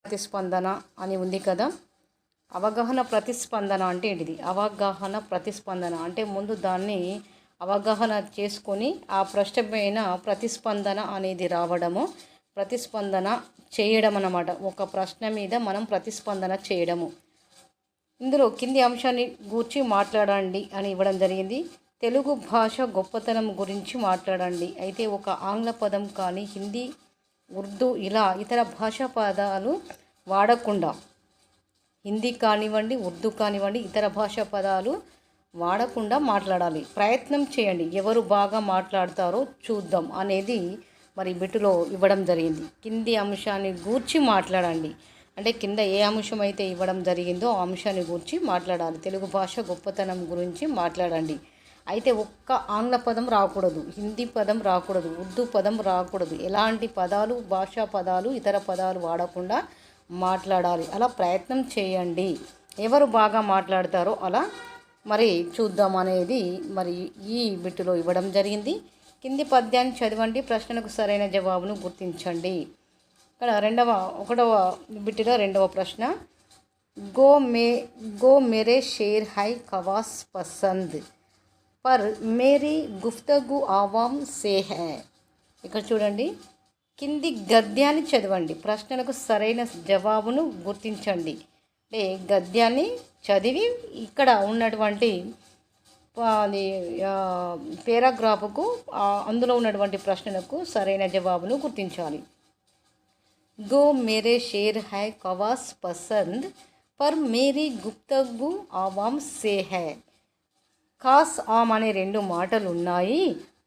ప్రతిస్పందన అని ఉంది కదా. అవగాహన ప్రతిస్పందన అంటే ఏంటిది? అవగాహన ప్రతిస్పందన అంటే ముందు దాన్ని అవగాహన చేసుకొని ఆ ప్రశ్న పైన ప్రతిస్పందన అనేది రావడము, ప్రతిస్పందన చేయడం అన్నమాట. ఒక ప్రశ్న మీద మనం ప్రతిస్పందన చేయడము. ఇందులో కింది అంశాన్ని గూర్చి మాట్లాడండి అని ఇవ్వడం జరిగింది. తెలుగు భాష గొప్పతనం గురించి మాట్లాడండి. అయితే ఒక ఆంగ్ల పదం కానీ హిందీ, ఉర్దూ ఇలా ఇతర భాషా పదాలు వాడకుండా, హిందీ కానివ్వండి, ఉర్దూ కానివ్వండి, ఇతర భాషా పదాలు వాడకుండా మాట్లాడాలి. ప్రయత్నం చేయండి. ఎవరు బాగా మాట్లాడతారో చూద్దాం అనేది మరి బిట్టులో ఇవ్వడం జరిగింది. కింది అంశాన్ని గూర్చి మాట్లాడండి అంటే కింద ఏ అంశం అయితే ఇవ్వడం జరిగిందో ఆ అంశాన్ని గురించి మాట్లాడాలి. తెలుగు భాష గొప్పతనం గురించి మాట్లాడండి. అయితే ఒక్క ఆంగ్ల పదం రాకూడదు, హిందీ పదం రాకూడదు, ఉర్దూ పదం రాకూడదు. ఎలాంటి పదాలు, భాషా పదాలు, ఇతర పదాలు వాడకుండా మాట్లాడాలి. అలా ప్రయత్నం చేయండి. ఎవరు బాగా మాట్లాడతారో అలా మరి చూద్దాం అనేది మరి ఈ బిట్టులో ఇవ్వడం జరిగింది. కింది పద్యాన్ని చదవండి, ప్రశ్నలకు సరైన జవాబును గుర్తించండి. ఇక్కడ ఒకటవ బిట్టులో రెండవ ప్రశ్న, గో మేరే షేర్ హై ఖవాస్ పసంద్ పర్ మేరీ గుఫ్తగు ఆవాం సే హై. ఇక్కడ చూడండి, కింది గద్యాన్ని చదవండి, ప్రశ్నలకు సరైన జవాబును గుర్తించండి. అంటే గద్యాన్ని చదివి ఇక్కడ ఉన్నటువంటి అది పేరాగ్రాఫ్కు అందులో ఉన్నటువంటి ప్రశ్నలకు సరైన జవాబును గుర్తించాలి. గో మేరే షేర్ హై ఖవాస్ పసంద్ పర్ మేరీ గుప్తగు ఆవాం సే హై. ఖాస్ ఆమ్ అనే రెండు మాటలు ఉన్నాయి.